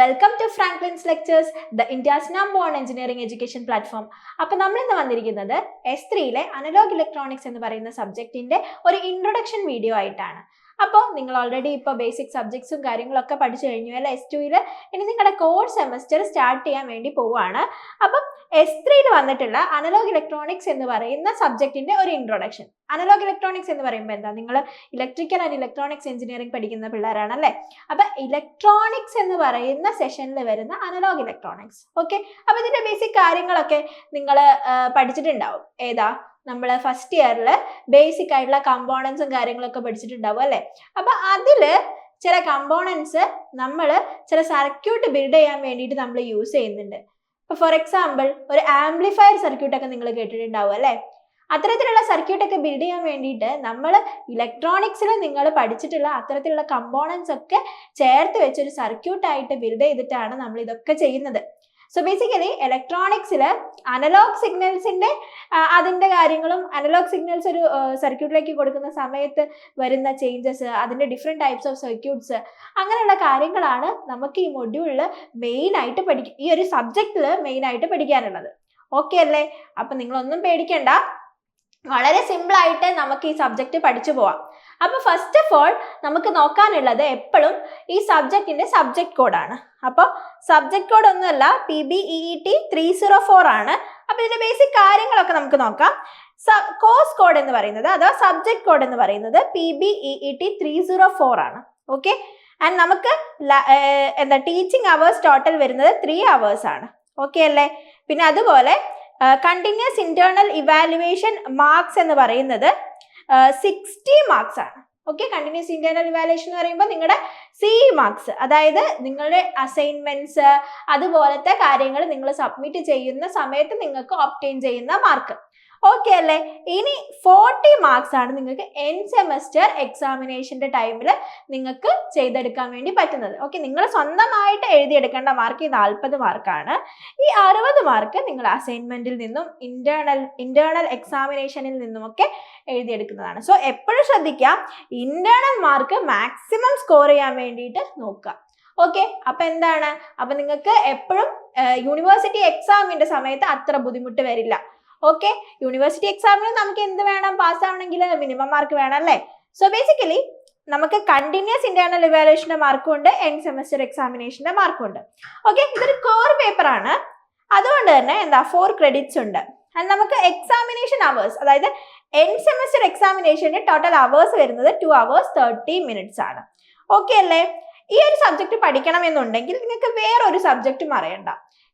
Welcome to Franklin's lectures, the India's number 1 engineering education platform. അപ്പോൾ നമ്മൾ ഇന്ന് വന്നിരിക്കുന്നത് S3 അനലോഗ് ഇലക്ട്രോണിക്സ് എന്ന് പറയുന്ന സബ്ജക്റ്റിന്റെ ഒരു ഇൻട്രൊഡക്ഷൻ വീഡിയോ ആയിട്ടാണ്. അപ്പോൾ നിങ്ങൾ ഓൾറെഡി ഇപ്പോൾ ബേസിക് സബ്ജക്ട്സും കാര്യങ്ങളൊക്കെ പഠിച്ചു കഴിഞ്ഞു അല്ലേ S2. ഇനി നിങ്ങളുടെ കോഴ്സ് സെമസ്റ്റർ സ്റ്റാർട്ട് ചെയ്യാൻ വേണ്ടി പോവുകയാണ്. അപ്പം S3 വന്നിട്ടുള്ള അനലോഗ് ഇലക്ട്രോണിക്സ് എന്ന് പറയുന്ന സബ്ജക്റ്റിന്റെ ഒരു ഇൻട്രൊഡക്ഷൻ. അനലോഗ് ഇലക്ട്രോണിക്സ് എന്ന് പറയുമ്പോൾ എന്താ, നിങ്ങൾ ഇലക്ട്രിക്കൽ ആൻഡ് ഇലക്ട്രോണിക്സ് എഞ്ചിനീയറിംഗ് പഠിക്കുന്ന പിള്ളേരാണല്ലേ. അപ്പൊ ഇലക്ട്രോണിക്സ് എന്ന് പറയുന്ന സെഷനിൽ വരുന്ന അനലോഗ് ഇലക്ട്രോണിക്സ്. ഓക്കെ, അപ്പൊ ഇതിന്റെ ബേസിക് കാര്യങ്ങളൊക്കെ നിങ്ങൾ പഠിച്ചിട്ടുണ്ടാവും. ഏതാ, നമ്മൾ ഫസ്റ്റ് ഇയറിൽ ബേസിക് ആയിട്ടുള്ള കമ്പോണൻസും കാര്യങ്ങളൊക്കെ പഠിച്ചിട്ടുണ്ടാവും അല്ലേ. അപ്പൊ അതില് ചില കമ്പോണൻസ് നമ്മൾ ചില സർക്യൂട്ട് ബിൽഡ് ചെയ്യാൻ വേണ്ടിയിട്ട് നമ്മൾ യൂസ് ചെയ്യുന്നുണ്ട്. ഇപ്പൊ ഫോർ എക്സാമ്പിൾ ഒരു ആംപ്ലിഫയർ സർക്യൂട്ട് ഒക്കെ നിങ്ങൾ കേട്ടിട്ടുണ്ടാവും അല്ലേ. അത്തരത്തിലുള്ള സർക്യൂട്ട് ഒക്കെ ബിൽഡ് ചെയ്യാൻ വേണ്ടിയിട്ട് നമ്മൾ ഇലക്ട്രോണിക്സിൽ നിങ്ങൾ പഠിച്ചിട്ടുള്ള അത്തരത്തിലുള്ള കമ്പോണൻസ് ഒക്കെ ചേർത്ത് വെച്ചൊരു സർക്യൂട്ടായിട്ട് ബിൽഡ് ചെയ്തിട്ടാണ് നമ്മൾ ഇതൊക്കെ ചെയ്യുന്നത്. സോ ബേസിക്കലി ഇലക്ട്രോണിക്സിൽ അനലോഗ് സിഗ്നൽസിന്റെ അതിന്റെ കാര്യങ്ങളും അനലോഗ് സിഗ്നൽസ് ഒരു സർക്യൂട്ടിലേക്ക് കൊടുക്കുന്ന സമയത്ത് വരുന്ന ചേഞ്ചസ്, അതിന്റെ ഡിഫറെന്റ് ടൈപ്സ് ഓഫ് സർക്യൂട്ട്സ്, അങ്ങനെയുള്ള കാര്യങ്ങളാണ് നമുക്ക് ഈ മൊഡ്യൂളിൽ മെയിൻ ആയിട്ട് ഈ ഒരു സബ്ജക്റ്റിൽ മെയിൻ ആയിട്ട് പഠിക്കാനുള്ളത്. ഓക്കെ അല്ലേ. അപ്പൊ നിങ്ങളൊന്നും പേടിക്കണ്ട, വളരെ സിമ്പിൾ ആയിട്ട് നമുക്ക് ഈ സബ്ജക്റ്റ് പഠിച്ചു പോവാം. അപ്പൊ ഫസ്റ്റ് ഓഫ് ഓൾ നമുക്ക് നോക്കാനുള്ളത് എപ്പോഴും ഈ സബ്ജക്റ്റിന്റെ സബ്ജക്ട് കോഡാണ്. അപ്പോൾ സബ്ജക്ട് കോഡ് ഒന്നുമല്ല, PBEET 304 ആണ്. അപ്പൊ ഇതിന്റെ ബേസിക് കാര്യങ്ങളൊക്കെ നമുക്ക് നോക്കാം. കോഴ്സ് കോഡ് എന്ന് പറയുന്നത് അഥവാ സബ്ജക്ട് കോഡ് എന്ന് പറയുന്നത് PBEET 304 ആണ്. ഓക്കെ, ആൻഡ് നമുക്ക് എന്താ ടീച്ചിങ് അവേഴ്സ് ടോട്ടൽ വരുന്നത് 3 hours ആണ്. ഓക്കെ അല്ലേ. പിന്നെ അതുപോലെ കണ്ടിന്യൂസ് ഇന്റേണൽ ഇവാലുവേഷൻ മാർക്സ് എന്ന് പറയുന്നത് 60 മാർക്സ് ആണ്. ഓക്കെ, കണ്ടിന്യൂസ് ഇന്റേണൽ ഇവാലുവേഷൻ എന്ന് പറയുമ്പോൾ നിങ്ങളുടെ CE മാർക്സ്, അതായത് നിങ്ങളുടെ അസൈൻമെന്റ്സ് അതുപോലത്തെ കാര്യങ്ങൾ നിങ്ങൾ സബ്മിറ്റ് ചെയ്യുന്ന സമയത്ത് നിങ്ങൾക്ക് ഒബ്റ്റെയിൻ ചെയ്യുന്ന മാർക്ക്. ഓക്കെ അല്ലേ. ഇനി 40 മാർക്സ് ആണ് നിങ്ങൾക്ക് എൻഡ് സെമസ്റ്റർ എക്സാമിനേഷന്റെ ടൈമിൽ നിങ്ങൾക്ക് ചെയ്തെടുക്കാൻ വേണ്ടി പറ്റുന്നത്. ഓക്കെ, നിങ്ങൾ സ്വന്തമായിട്ട് എഴുതിയെടുക്കേണ്ട മാർക്ക് 40 മാർക്കാണ്. ഈ 60 മാർക്ക് നിങ്ങൾ അസൈൻമെന്റിൽ നിന്നും ഇന്റേണൽ എക്സാമിനേഷനിൽ നിന്നുമൊക്കെ എഴുതിയെടുക്കുന്നതാണ്. സോ എപ്പോഴും ശ്രദ്ധിക്കാം, ഇന്റേണൽ മാർക്ക് മാക്സിമം സ്കോർ ചെയ്യാൻ വേണ്ടിയിട്ട് നോക്കുക. ഓക്കെ, അപ്പൊ എന്താണ്, അപ്പൊ നിങ്ങൾക്ക് എപ്പോഴും യൂണിവേഴ്സിറ്റി എക്സാമിന്റെ സമയത്ത് അത്ര ബുദ്ധിമുട്ട് വരില്ല. ഓക്കെ, യൂണിവേഴ്സിറ്റി എക്സാമിന് നമുക്ക് എന്ത് വേണം, പാസ്സാവണമെങ്കിൽ മിനിമം മാർക്ക് വേണം അല്ലേ. സോ ബേസിക്കലി നമുക്ക് കണ്ടിന്യൂസ് ഇന്റേണൽ ഇവാലുവേഷന്റെ മാർക്കും ഉണ്ട്, എൻഡ് സെമസ്റ്റർ എക്സാമിനേഷന്റെ മാർക്കും ഉണ്ട്. ഓക്കെ, ഇതൊരു കോർ പേപ്പർ ആണ്. അതുകൊണ്ട് തന്നെ എന്താ 4 credits ഉണ്ട്. ആൻഡ് നമുക്ക് എക്സാമിനേഷൻ അവേഴ്സ്, അതായത് എൻഡ് സെമസ്റ്റർ എക്സാമിനേഷന്റെ ടോട്ടൽ അവേഴ്സ് വരുന്നത് 2 hours 30 minutes ആണ്. ഓക്കെ അല്ലേ. ഈ ഒരു സബ്ജക്ട് പഠിക്കണമെന്നുണ്ടെങ്കിൽ നിങ്ങൾക്ക് വേറൊരു സബ്ജക്റ്റും അറിയണ്ട.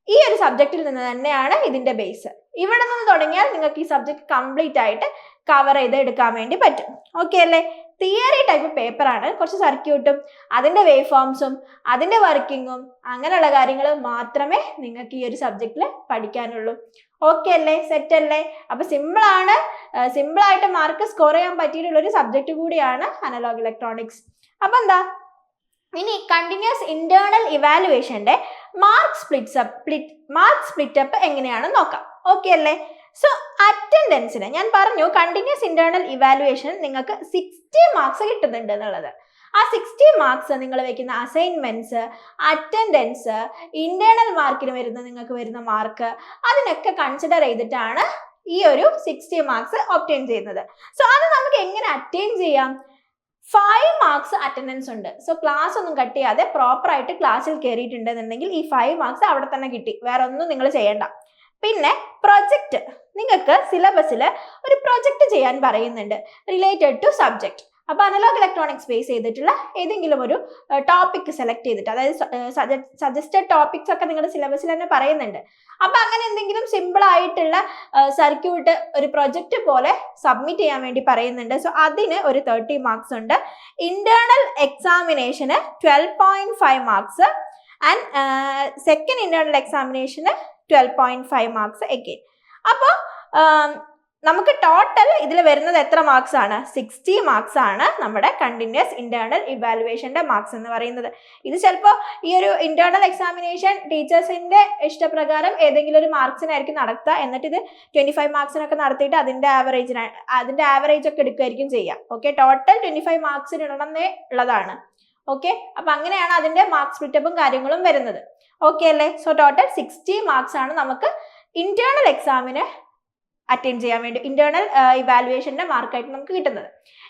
ഈ ഒരു സബ്ജക്റ്റിൽ നിന്ന് തന്നെയാണ് ഇതിന്റെ ബേസ്. ഇവിടെ നിന്ന് തുടങ്ങിയാൽ നിങ്ങൾക്ക് ഈ സബ്ജക്ട് കംപ്ലീറ്റ് ആയിട്ട് കവർ ചെയ്ത് എടുക്കാൻ വേണ്ടി പറ്റും. ഓക്കെ അല്ലേ. തിയറി ടൈപ്പ് പേപ്പർ ആണ്. കുറച്ച് സർക്യൂട്ടും അതിന്റെ വേവ് ഫോംസും അതിന്റെ വർക്കിങ്ങും അങ്ങനെയുള്ള കാര്യങ്ങൾ മാത്രമേ നിങ്ങൾക്ക് ഈ ഒരു സബ്ജക്റ്റിൽ പഠിക്കാനുള്ളൂ. ഓക്കെ അല്ലേ, സെറ്റ് അല്ലേ. അപ്പൊ സിമ്പിൾ ആയിട്ട് മാർക്ക് സ്കോർ ചെയ്യാൻ പറ്റിയിട്ടുള്ള ഒരു സബ്ജക്റ്റ് കൂടിയാണ് അനലോഗ് ഇലക്ട്രോണിക്സ്. അപ്പൊ എന്താ, ഇനി കണ്ടിന്യൂസ് ഇന്റേണൽ ഇവാലുവേഷന്റെ മാർക്ക് സ്പ്ലിറ്റപ്പ് എങ്ങനെയാണെന്ന് നോക്കാം. ഓക്കെ അല്ലേ. സോ അറ്റൻഡൻസിന് ഞാൻ പറഞ്ഞു, കണ്ടിന്യൂസ് ഇന്റേണൽ ഇവാലുവേഷൻ നിങ്ങൾക്ക് 60 മാർക്സ് കിട്ടുന്നുണ്ട് എന്നുള്ളത്. ആ 60 മാർക്സ് നിങ്ങൾ വെക്കുന്ന അസൈൻമെന്റ്സ്, അറ്റൻഡൻസ്, ഇന്റേണൽ മാർക്കിന് നിങ്ങൾക്ക് വരുന്ന മാർക്ക്, അതിനൊക്കെ കൺസിഡർ ചെയ്തിട്ടാണ് ഈ ഒരു 60 മാർക്സ് ഒബ്റ്റെയിൻ ചെയ്യുന്നത്. സോ അത് നമുക്ക് എങ്ങനെ അറ്റൈൻ ചെയ്യാം? 5 മാർക്സ് അറ്റൻഡൻസ് ഉണ്ട്. സോ ക്ലാസ് ഒന്നും കട്ട് ചെയ്യാതെ പ്രോപ്പർ ആയിട്ട് ക്ലാസ്സിൽ കയറിയിട്ടുണ്ടെന്നുണ്ടെങ്കിൽ ഈ 5 മാർക്സ് അവിടെ തന്നെ കിട്ടി, വേറെ ഒന്നും നിങ്ങൾ ചെയ്യണ്ട. പിന്നെ പ്രൊജക്റ്റ്, നിങ്ങൾക്ക് സിലബസിൽ ഒരു പ്രൊജക്റ്റ് ചെയ്യാൻ പറയുന്നുണ്ട് റിലേറ്റഡ് ടു സബ്ജക്ട്. അപ്പൊ അനലോഗ് ഇലക്ട്രോണിക്സ് ബേസ് ചെയ്തിട്ടുള്ള ഏതെങ്കിലും ഒരു ടോപ്പിക് സെലക്ട് ചെയ്തിട്ട്, അതായത് സജസ്റ്റഡ് ടോപ്പിക്സ് ഒക്കെ നിങ്ങളുടെ സിലബസിൽ തന്നെ പറയുന്നുണ്ട്. അപ്പൊ അങ്ങനെ എന്തെങ്കിലും സിമ്പിൾ ആയിട്ടുള്ള സർക്യൂട്ട് ഒരു പ്രൊജക്റ്റ് പോലെ സബ്മിറ്റ് ചെയ്യാൻ വേണ്ടി പറയുന്നുണ്ട്. സോ അതിന് ഒരു 30 മാർക്സ് ഉണ്ട്. ഇന്റേണൽ എക്സാമിനേഷന് 12.5 മാർക്സ് ആൻഡ് സെക്കൻഡ് ഇന്റേണൽ എക്സാമിനേഷന് 12.5 മാർക്സ് അഗെയിൻ. അപ്പോൾ നമുക്ക് ടോട്ടൽ ഇതിൽ വരുന്നത് എത്ര മാർക്സ് ആണ്? 60 മാർക്സ് ആണ് നമ്മുടെ കണ്ടിന്യൂസ് ഇന്റേണൽ ഇവാലുവേഷന്റെ മാർക്സ് എന്ന് പറയുന്നത്. ഇത് ചിലപ്പോൾ ഈ ഒരു ഇന്റേണൽ എക്സാമിനേഷൻ ടീച്ചേഴ്സിന്റെ ഇഷ്ടപ്രകാരം ഏതെങ്കിലും ഒരു മാർക്സിനായിരിക്കും നടത്തുക. എന്നിട്ട് ഇത് 25 മാർക്സിനൊക്കെ നടത്തിയിട്ട് അതിന്റെ ആവറേജ് ഒക്കെ എടുക്കുകയായിരിക്കും ചെയ്യാം. ഓക്കെ, ടോട്ടൽ 25 മാർക്സിന് ഇടണമെന്നേ ഉള്ളതാണ്. ഓക്കെ, അപ്പൊ അങ്ങനെയാണ് അതിന്റെ മാർക്ക് സ്പ്ലിറ്റപ്പും കാര്യങ്ങളും വരുന്നത്. ഓക്കെ അല്ലേ? സോ ടോട്ടൽ 60 മാർക്സ് ആണ് നമുക്ക് ഇന്റേണൽ എക്സാമിന് അറ്റൻഡ് ചെയ്യാൻ വേണ്ടി, ഇന്റേണൽ ഇവാലുവേഷന്റെ മാർക്കായിട്ട് നമുക്ക് കിട്ടുന്നത്.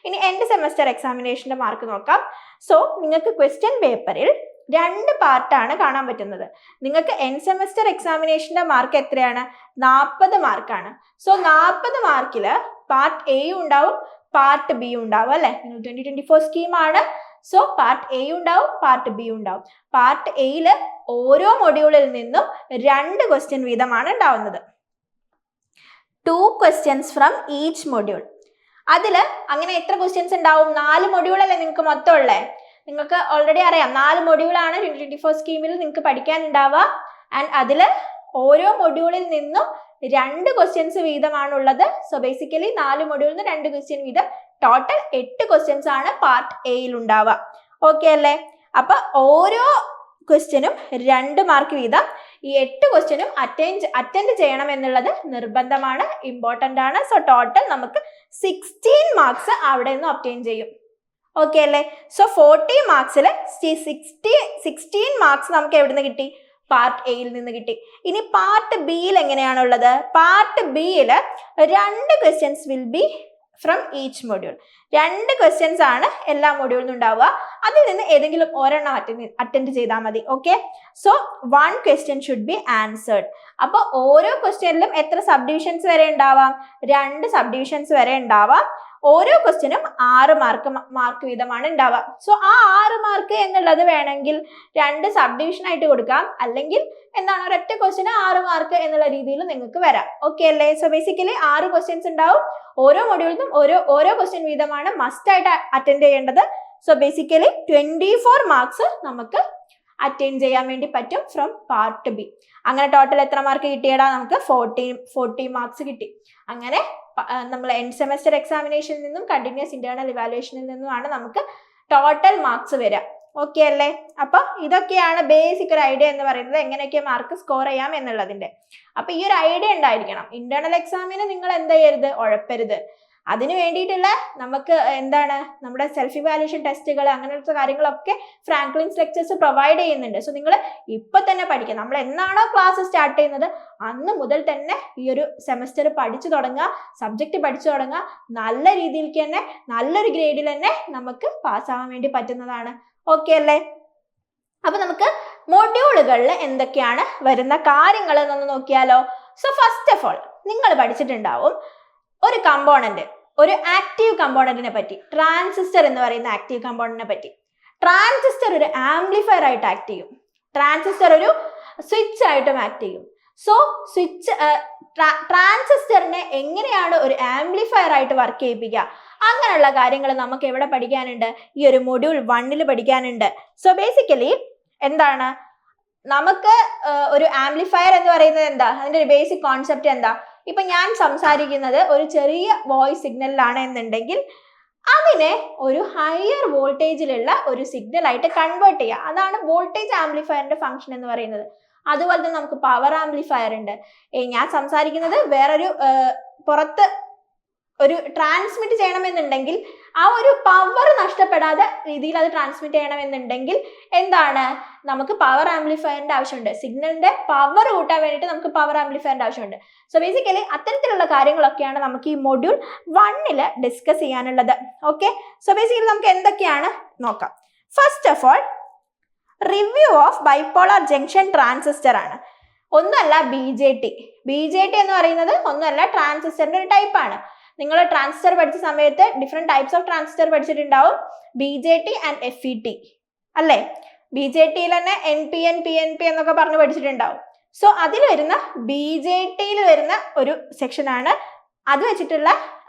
ഇനി എൻഡ് സെമസ്റ്റർ എക്സാമിനേഷന്റെ മാർക്ക് നോക്കാം. സോ നിങ്ങൾക്ക് ക്വസ്റ്റ്യൻ പേപ്പറിൽ 2 പാർട്ടാണ് കാണാൻ പറ്റുന്നത്. നിങ്ങൾക്ക് എൻഡ് സെമസ്റ്റർ എക്സാമിനേഷന്റെ മാർക്ക് എത്രയാണ്? 40 മാർക്കാണ്. സോ 40 മാർക്കില് പാർട്ട് എ ഉണ്ടാവും, പാർട്ട് ബി ഉണ്ടാവും അല്ലെ? 2024 സ്കീമാണ്. സോ പാർട്ട് എ ഉണ്ടാവും, പാർട്ട് ബി ഉണ്ടാവും. പാർട്ട് എയില് ഓരോ മൊഡ്യൂളിൽ നിന്നും 2 ക്വസ്റ്റ്യൻ വീതമാണ് ഉണ്ടാവുന്നത്. 2 questions from each module. അതില് അങ്ങനെ എത്ര ക്വസ്റ്റ്യൻസ് ഉണ്ടാവും? 4 മൊഡ്യൂൾ അല്ലേ നിങ്ങൾക്ക് മൊത്തം ഉള്ളേ? നിങ്ങൾക്ക് ഓൾറെഡി അറിയാം 4 മൊഡ്യൂളാണ് 2024 സ്കീമിൽ നിങ്ങൾക്ക് പഠിക്കാൻ ഉണ്ടാവുക. ആൻഡ് അതില് ഓരോ മൊഡ്യൂളിൽ നിന്നും 2 ക്വസ്റ്റ്യൻസ് വീതമാണുള്ളത്. സോ ബേസിക്കലി 4 മൊഡ്യൂളിൽ നിന്ന് 2 ക്വസ്റ്റ്യൻ വീതം, ടോട്ടൽ 8 ക്വസ്റ്റ്യൻസ് ആണ് പാർട്ട് എയിൽ ഉണ്ടാവുക. ഓക്കെ അല്ലേ? അപ്പൊ ഓരോ ക്വസ്റ്റ്യനും 2 മാർക്ക് വീതം. ഈ 8 ക്വസ്റ്റ്യനും അറ്റൻഡ് ചെയ്യണം എന്നുള്ളത് നിർബന്ധമാണ്, ഇമ്പോർട്ടന്റ് ആണ്. സോ ടോട്ടൽ നമുക്ക് 16 മാർക്സ് അവിടെ നിന്ന് ഒബ്റ്റെയിൻ ചെയ്യും. ഓക്കെ അല്ലേ? സോ 40 മാർക്സിൽ 16 മാർക്സ് നമുക്ക് എവിടെ നിന്ന് കിട്ടി? പാർട്ട് എയിൽ നിന്ന് കിട്ടി. ഇനി പാർട്ട് ബിയിൽ എങ്ങനെയാണുള്ളത്? പാർട്ട് ബിയിൽ 2 questions will be from each module. 2 questions ആണ് എല്ലാ മൊഡ്യൂളിലും ഉണ്ടാവുക. അതിൽ നിന്ന് ഏതെങ്കിലും ഒരെണ്ണം അറ്റൻഡ് ചെയ്താൽ മതി. Okay, so 1 question should be answered. അപ്പൊ ഓരോ ക്വസ്റ്റ്യനിലും എത്ര സബ് ഡിവിഷൻസ് വരെ ഉണ്ടാവാം? 2 സബ് ഡിവിഷൻസ് വരെ ഉണ്ടാവാം. ഓരോ ക്വസ്റ്റ്യനും 6 മാർക്ക് വീതമാണ് ഉണ്ടാവുക. സോ ആ 6 മാർക്ക് എന്നുള്ളത് വേണമെങ്കിൽ 2 സബ് ഡിവിഷൻ ആയിട്ട് കൊടുക്കാം, അല്ലെങ്കിൽ എന്താണ് ഒരൊറ്റ ക്വസ്റ്റ്യന് 6 മാർക്ക് എന്നുള്ള രീതിയിൽ നിങ്ങൾക്ക് വരാം. ഓക്കെ അല്ലേ? സോ ബേസിക്കലി 6 ക്വസ്റ്റ്യൻസ് ഉണ്ടാവും. ഓരോ മൊഡ്യൂളിലും ഓരോ ക്വസ്റ്റ്യൻ വീതമാണ് മസ്റ്റ് ആയിട്ട് അറ്റൻഡ് ചെയ്യേണ്ടത്. സോ ബേസിക്കലി 24 മാർക്സ് നമുക്ക് അറ്റൻഡ് ചെയ്യാൻ വേണ്ടി പറ്റും ഫ്രം പാർട്ട് ബി. അങ്ങനെ ടോട്ടൽ എത്ര മാർക്ക് കിട്ടിയടാ? നമുക്ക് 40 മാർക്സ് കിട്ടി. അങ്ങനെ നമ്മൾ എൻഡ് സെമസ്റ്റർ എക്സാമിനേഷനിൽ നിന്നും കണ്ടിന്യൂസ് ഇന്റേണൽ ഇവാലുവേഷനിൽ നിന്നുമാണ് നമുക്ക് ടോട്ടൽ മാർക്സ് വരിക. ഓക്കെ അല്ലേ? അപ്പൊ ഇതൊക്കെയാണ് ബേസിക് ഒരു ഐഡിയ എന്ന് പറയുന്നത്, എങ്ങനെയൊക്കെ മാർക്ക് സ്കോർ ചെയ്യാം എന്നുള്ളതിന്റെ. അപ്പൊ ഈ ഒരു ഐഡിയ ഉണ്ടായിരിക്കണം. ഇന്റേണൽ എക്സാമിന് നിങ്ങൾ എന്ത് ചെയ്യരുത്? ഉഴപ്പരുത്. അതിന് വേണ്ടിയിട്ടുള്ള നമുക്ക് എന്താണ് നമ്മുടെ സെൽഫ് ഇവാലുവേഷൻ ടെസ്റ്റുകൾ അങ്ങനത്തെ കാര്യങ്ങളൊക്കെ ഫ്രാങ്ക്ലിൻസ് ലെക്ചേഴ്സ് പ്രൊവൈഡ് ചെയ്യുന്നുണ്ട്. സോ നിങ്ങൾ ഇപ്പൊ തന്നെ പഠിക്കുക. നമ്മൾ എന്നാണോ ക്ലാസ് സ്റ്റാർട്ട് ചെയ്യുന്നത് അന്ന് മുതൽ തന്നെ ഈ ഒരു സെമസ്റ്റർ പഠിച്ചു തുടങ്ങുക, സബ്ജക്റ്റ് പഠിച്ചു തുടങ്ങുക. നല്ല രീതിയിലേക്ക് തന്നെ നല്ലൊരു ഗ്രേഡിൽ തന്നെ നമുക്ക് പാസ്സാവാൻ വേണ്ടി പറ്റുന്നതാണ്. ഓക്കെ അല്ലേ? അപ്പൊ നമുക്ക് മൊഡ്യൂളുകളിൽ എന്തൊക്കെയാണ് വരുന്ന കാര്യങ്ങൾ എന്നൊന്ന് നോക്കിയാലോ. സോ ഫസ്റ്റ് ഓഫ് ഓൾ നിങ്ങൾ പഠിച്ചിട്ടുണ്ടാവും ഒരു കമ്പോണന്റ്, ഒരു ആക്റ്റീവ് കമ്പോണന്റിനെ പറ്റി, ട്രാൻസിസ്റ്റർ എന്ന് പറയുന്ന ആക്റ്റീവ് കമ്പോണന്റിനെ പറ്റി. ട്രാൻസിസ്റ്റർ ഒരു ആംപ്ലിഫയർ ആയിട്ട് ആക്ട് ചെയ്യും, ട്രാൻസിസ്റ്റർ ഒരു സ്വിച്ച് ആയിട്ടും ആക്ട് ചെയ്യും. സോ ട്രാൻസിസ്റ്ററിനെ എങ്ങനെയാണ് ഒരു ആംപ്ലിഫയർ ആയിട്ട് വർക്ക് ചെയ്യിപ്പിക്കുക, അങ്ങനെയുള്ള കാര്യങ്ങൾ നമുക്ക് എവിടെ പഠിക്കാനുണ്ട്? ഈ ഒരു മൊഡ്യൂൾ 1 പഠിക്കാനുണ്ട്. സോ ബേസിക്കലി എന്താണ് നമുക്ക് ഒരു ആംപ്ലിഫയർ എന്ന് പറയുന്നത് എന്താ? അതിന്റെ ഒരു ബേസിക് കോൺസെപ്റ്റ് എന്താ? ഇപ്പൊ ഞാൻ സംസാരിക്കുന്നത് ഒരു ചെറിയ വോയിസ് സിഗ്നലിലാണ് എന്നുണ്ടെങ്കിൽ അതിനെ ഒരു ഹയർ വോൾട്ടേജിലുള്ള ഒരു സിഗ്നൽ ആയിട്ട് കൺവേർട്ട് ചെയ്യുക. അതാണ് വോൾട്ടേജ് ആംപ്ലിഫയറിന്റെ ഫംഗ്ഷൻ എന്ന് പറയുന്നത്. അതുപോലെ തന്നെ നമുക്ക് പവർ ആംപ്ലിഫയർ ഉണ്ട്. ഞാൻ സംസാരിക്കുന്നത് വേറൊരു പുറത്ത് ഒരു ട്രാൻസ്മിറ്റ് ചെയ്യണമെന്നുണ്ടെങ്കിൽ ആ ഒരു പവർ നഷ്ടപ്പെടാതെ രീതിയിൽ അത് ട്രാൻസ്മിറ്റ് ചെയ്യണമെന്നുണ്ടെങ്കിൽ എന്താണ് നമുക്ക് പവർ ആംപ്ലിഫയറിന്റെ ആവശ്യമുണ്ട്. സിഗ്നലിന്റെ പവർ കൂട്ടാൻ വേണ്ടിയിട്ട് നമുക്ക് പവർ ആംപ്ലിഫയറിന്റെ ആവശ്യമുണ്ട്. സോ ബേസിക്കലി അത്തരത്തിലുള്ള കാര്യങ്ങളൊക്കെയാണ് നമുക്ക് ഈ മൊഡ്യൂൾ 1 ഡിസ്കസ് ചെയ്യാനുള്ളത്. ഓക്കെ, സോ ബേസിക്കലി നമുക്ക് എന്തൊക്കെയാണ് നോക്കാം. First of all review of bipolar junction transistor ആണ്. ഒന്നല്ല BJT എന്ന് പറയുന്നത് ഒന്നല്ല ട്രാൻസിസ്റ്ററിന്റെ ഒരു ടൈപ്പാണ്. നിങ്ങൾ ട്രാൻസിസ്റ്റർ പഠിച്ച സമയത്ത് ഡിഫറെന്റ് ടൈപ്സ് ഓഫ് ട്രാൻസിസ്റ്റർ പഠിച്ചിട്ടുണ്ടാവും, BJT ആൻഡ് FET അല്ലേ? BJTയിൽ തന്നെ NPN PNP എന്നൊക്കെ പറഞ്ഞ് പഠിച്ചിട്ടുണ്ടാവും. സോ അതിൽ വരുന്ന BJTയിൽ വരുന്ന ഒരു സെക്ഷനാണ് അത് വെച്ചിട്ടുള്ള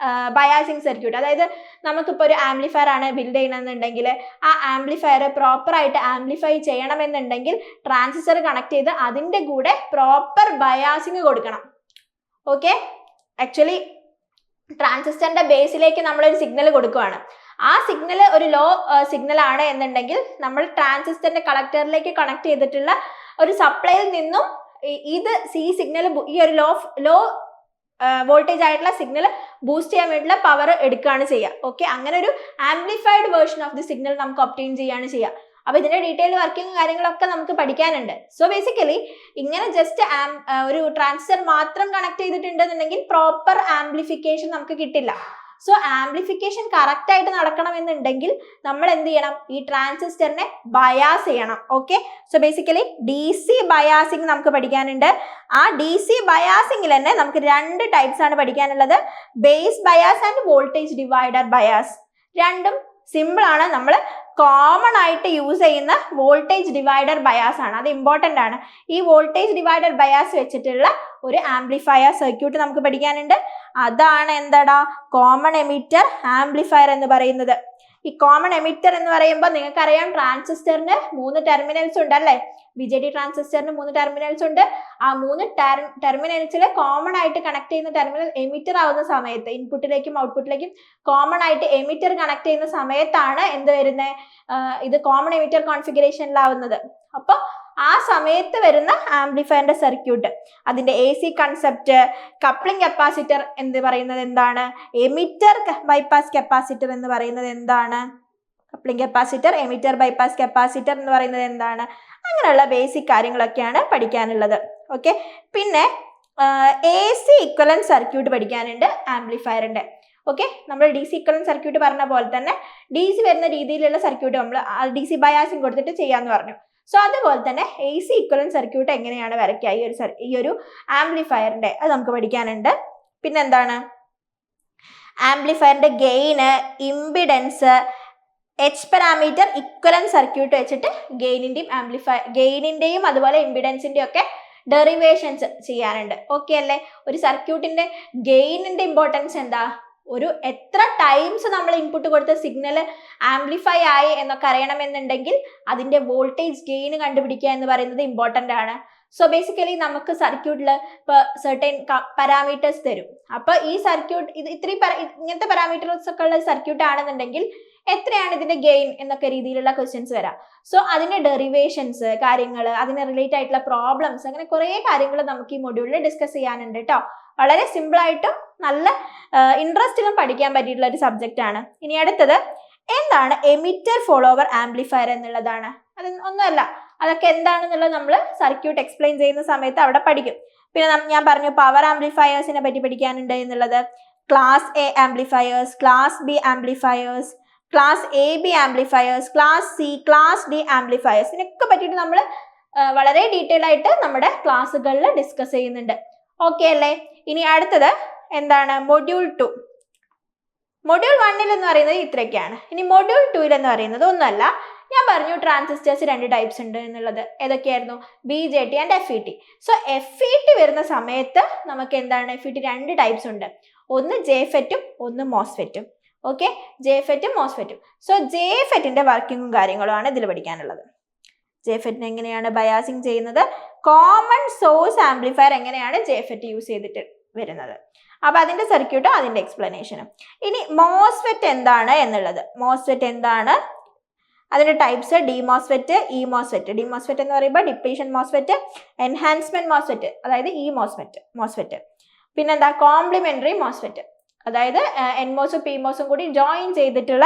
ബയാസിങ് സർക്യൂട്ട്. അതായത് നമുക്കിപ്പോൾ ഒരു ആംപ്ലിഫയർ ആണ് ബിൽഡ് ചെയ്യണമെന്നുണ്ടെങ്കിൽ ആ ആംപ്ലിഫയർ പ്രോപ്പർ ആയിട്ട് ആംപ്ലിഫൈ ചെയ്യണമെന്നുണ്ടെങ്കിൽ ട്രാൻസിസ്റ്റർ കണക്ട് ചെയ്ത് അതിൻ്റെ കൂടെ പ്രോപ്പർ ബയാസിങ് കൊടുക്കണം. ഓക്കെ, ആക്ച്വലി ട്രാൻസിസ്റ്ററിന്റെ ബേസിലേക്ക് നമ്മളൊരു സിഗ്നൽ കൊടുക്കുകയാണ്. ആ സിഗ്നൽ ഒരു ലോ സിഗ്നൽ ആണ് എന്നുണ്ടെങ്കിൽ നമ്മൾ ട്രാൻസിസ്റ്ററിന്റെ കളക്ടറിലേക്ക് കണക്ട് ചെയ്തിട്ടുള്ള ഒരു സപ്ലൈയിൽ നിന്നും ഈ സിഗ്നൽ ഈ ഒരു ലോ വോൾട്ടേജ് ആയിട്ടുള്ള സിഗ്നൽ ബൂസ്റ്റ് ചെയ്യാൻ വേണ്ടിയുള്ള പവർ എടുക്കുകയാണ് ചെയ്യുക. ഓക്കെ, അങ്ങനെ ഒരു amplified version of the signal നമുക്ക് ഒബ്റ്റെയിൻ ചെയ്യാണ് ചെയ്യുക. അപ്പൊ ഇതിന്റെ ഡീറ്റെയിൽ വർക്കിംഗ് കാര്യങ്ങളൊക്കെ നമുക്ക് പഠിക്കാനുണ്ട്. സോ ബേസിക്കലി ഇങ്ങനെ ജസ്റ്റ് ഒരു ട്രാൻസിസ്റ്റർ മാത്രം കണക്ട് ചെയ്തിട്ടുണ്ടെന്നുണ്ടെങ്കിൽ പ്രോപ്പർ ആംപ്ലിഫിക്കേഷൻ നമുക്ക് കിട്ടില്ല. സോ ആംപ്ലിഫിക്കേഷൻ കറക്റ്റ് ആയിട്ട് നടക്കണമെന്നുണ്ടെങ്കിൽ നമ്മൾ എന്ത് ചെയ്യണം? ഈ ട്രാൻസിസ്റ്ററിനെ ബയാസ് ചെയ്യണം. Okay, so basically DC biasing നമുക്ക് പഠിക്കാനുണ്ട്. ആ DC ബയാസിങ്ങിൽ തന്നെ നമുക്ക് 2 ടൈപ്സ് ആണ് പഠിക്കാനുള്ളത്, base bias and voltage divider bias. രണ്ടും സിമ്പിൾ ആണ്. നമ്മൾ കോമൺ ആയിട്ട് യൂസ് ചെയ്യുന്ന വോൾട്ടേജ് ഡിവൈഡർ ബയാസ് ആണ്, അത് ഇമ്പോർട്ടൻ്റ് ആണ്. ഈ വോൾട്ടേജ് ഡിവൈഡർ ബയാസ് വെച്ചിട്ടുള്ള ഒരു ആംപ്ലിഫയർ സർക്യൂട്ട് നമുക്ക് പഠിക്കാനുണ്ട്. അതാണ് എന്താടാ കോമൺ എമിറ്റർ ആംപ്ലിഫയർ എന്ന് പറയുന്നത്. ഈ കോമൺ എമിറ്റർ എന്ന് പറയുമ്പോൾ നിങ്ങൾക്കറിയാം ട്രാൻസിസ്റ്ററിന് 3 ടെർമിനൽസ് ഉണ്ട് അല്ലേ? BJT ട്രാൻസിസ്റ്ററിന് 3 ടെർമിനൽസ് ഉണ്ട്. ആ 3 ടെർമിനൽസിൽ കോമൺ ആയിട്ട് കണക്ട് ചെയ്യുന്ന ടെർമിനൽ എമിറ്റർ ആവുന്ന സമയത്ത് ഇൻപുട്ടിലേക്കും ഔട്ട്പുട്ടിലേക്കും കോമൺ ആയിട്ട് എമിറ്റർ കണക്ട് ചെയ്യുന്ന സമയത്താണ് എന്ത് വരുന്നത്? ഇത് കോമൺ എമിറ്റർ കോൺഫിഗറേഷനിലാവുന്നത്. അപ്പോൾ ആ സമയത്ത് വരുന്ന ആംപ്ലിഫയറിന്റെ സർക്യൂട്ട്, അതിന്റെ AC കൺസെപ്റ്റ്, കപ്ലിംഗ് കപ്പാസിറ്റർ എന്ന് പറയുന്നത് എന്താണ്, എമിറ്റർ ബൈപ്പാസ് കപ്പാസിറ്റർ എന്ന് പറയുന്നത് എന്താണ്, coupling capacitor, emitter bypass capacitor എന്ന് പറയുന്നത് എന്താണ്, അങ്ങനെയുള്ള ബേസിക് കാര്യങ്ങളൊക്കെയാണ് പഠിക്കാനുള്ളത്. ഓക്കെ, പിന്നെ AC ഇക്വലന്റ് സർക്യൂട്ട് പഠിക്കാനുണ്ട് ആംപ്ലിഫയറിന്റെ. ഓക്കെ, നമ്മൾ DC ഇക്വലന്റ് സർക്യൂട്ട് പറഞ്ഞ പോലെ തന്നെ DC വരുന്ന രീതിയിലുള്ള സർക്യൂട്ട് നമ്മൾ DC ബയാസിങ് കൊടുത്തിട്ട് ചെയ്യാന്ന് പറഞ്ഞു. സോ അതുപോലെ തന്നെ AC ഇക്വലന്റ് സർക്യൂട്ട് എങ്ങനെയാണ് വരയ്ക്കുക ഈ ഒരു ആംപ്ലിഫയറിന്റെ, അത് നമുക്ക് പഠിക്കാനുണ്ട്. പിന്നെന്താണ്, ആംപ്ലിഫയറിന്റെ gain, impedance, H parameter equivalent circuit വെച്ചിട്ട് ഗെയിനിന്റെയും അതുപോലെ ഇമ്പിഡൻസിന്റെയും ഒക്കെ ഡെറിവേഷൻസ് ചെയ്യാനുണ്ട്. ഓക്കെ അല്ലേ? ഒരു സർക്യൂട്ടിന്റെ ഗെയിനിന്റെ ഇമ്പോർട്ടൻസ് എന്താ? ഒരു എത്ര ടൈംസ് നമ്മൾ ഇൻപുട്ട് കൊടുത്ത സിഗ്നൽ ആംപ്ലിഫൈ ആയി എന്നൊക്കെ അറിയണമെന്നുണ്ടെങ്കിൽ അതിന്റെ വോൾട്ടേജ് ഗെയിൻ കണ്ടുപിടിക്കുക എന്ന് പറയുന്നത് ഇമ്പോർട്ടൻ്റ് ആണ്. സോ ബേസിക്കലി നമുക്ക് സർക്യൂട്ടിൽ ഇപ്പോൾ സെർട്ടൈൻ പാരാമീറ്റേഴ്സ് തരും. അപ്പോൾ ഈ സർക്യൂട്ട് ഇങ്ങനത്തെ പാരാമീറ്റേഴ്സ് ഒക്കെ ഉള്ള സർക്യൂട്ട് ആണെന്നുണ്ടെങ്കിൽ എത്രയാണ് ഇതിന്റെ ഗെയിൻ എന്നൊക്കെ രീതിയിലുള്ള ക്വസ്റ്റ്യൻസ് വരാം. സോ അതിന്റെ ഡെറിവേഷൻസ് കാര്യങ്ങൾ, അതിന് റിലേറ്റ് ആയിട്ടുള്ള പ്രോബ്ലംസ്, അങ്ങനെ കുറേ കാര്യങ്ങൾ നമുക്ക് ഈ മൊഡ്യൂളിൽ ഡിസ്കസ് ചെയ്യാനുണ്ട് കേട്ടോ. വളരെ സിമ്പിൾ ആയിട്ടും നല്ല ഇൻട്രസ്റ്റിലും പഠിക്കാൻ പറ്റിയിട്ടുള്ള ഒരു സബ്ജക്റ്റ് ആണ്. ഇനി അടുത്തത് എന്താണ് എമിറ്റർ ഫോളോവർ ആംപ്ലിഫയർ എന്നുള്ളതാണ്. അത് ഒന്നുമല്ല, അതൊക്കെ എന്താണെന്നുള്ളത് നമ്മൾ സർക്യൂട്ട് എക്സ്പ്ലെയിൻ ചെയ്യുന്ന സമയത്ത് അവിടെ പഠിക്കും. പിന്നെ ഞാൻ പറഞ്ഞു പവർ ആംപ്ലിഫയേഴ്സിനെ പറ്റി പഠിക്കാനുണ്ട് എന്നുള്ളത്. Class A amplifiers, class B amplifiers, class AB amplifiers, class C, class D amplifiers, ഇതിനൊക്കെ പറ്റിയിട്ട് നമ്മൾ വളരെ ഡീറ്റെയിൽ ആയിട്ട് നമ്മുടെ ക്ലാസ്സുകളിൽ ഡിസ്കസ് ചെയ്യുന്നുണ്ട്. ഓക്കെ അല്ലേ? ഇനി അടുത്തത് എന്താണ്, മൊഡ്യൂൾ 2. മൊഡ്യൂൾ 1 എന്ന് പറയുന്നത് ഇത്രയൊക്കെയാണ്. ഇനി മൊഡ്യൂൾ 2 എന്ന് പറയുന്നത് ഒന്നുമല്ല, ഞാൻ പറഞ്ഞു ട്രാൻസിസ്റ്റേഴ്സ് 2 ടൈപ്സ് ഉണ്ട് എന്നുള്ളത്. ഏതൊക്കെയായിരുന്നു? BJT and FET. So FET വരുന്ന സമയത്ത് നമുക്ക് എന്താണ്, FET 2 ടൈപ്സ് ഉണ്ട്. ഒന്ന് JFETും ഒന്ന് MOSFETും. ഓക്കെ, JFETും MOSFETും. സോ JFETന്റെ വർക്കിങ്ങും കാര്യങ്ങളുമാണ് ഇതിൽ പഠിക്കാനുള്ളത്. JFETനെ എങ്ങനെയാണ് ബയാസിങ് ചെയ്യുന്നത്, കോമൺ സോഴ്സ് ആംപ്ലിഫയർ എങ്ങനെയാണ് JFET യൂസ് ചെയ്തിട്ട് വരുന്നത്, അപ്പൊ അതിന്റെ സർക്യൂട്ടും അതിന്റെ എക്സ്പ്ലനേഷനും. ഇനി MOSFET എന്താണ് എന്നുള്ളത്. MOSFET എന്താണ്, അതിന്റെ ടൈപ്സ് DMOSFET, EMOSFET. DMOSFET എന്ന് പറയുമ്പോൾ ഡിപ്ലീഷൻ MOSFET, എൻഹാൻസ്മെന്റ് MOSFET, അതായത് MOSFET. പിന്നെന്താ, കോംപ്ലിമെന്ററി MOSFET, അതായത് NMOSും PMOസും കൂടി ജോയിൻ ചെയ്തിട്ടുള്ള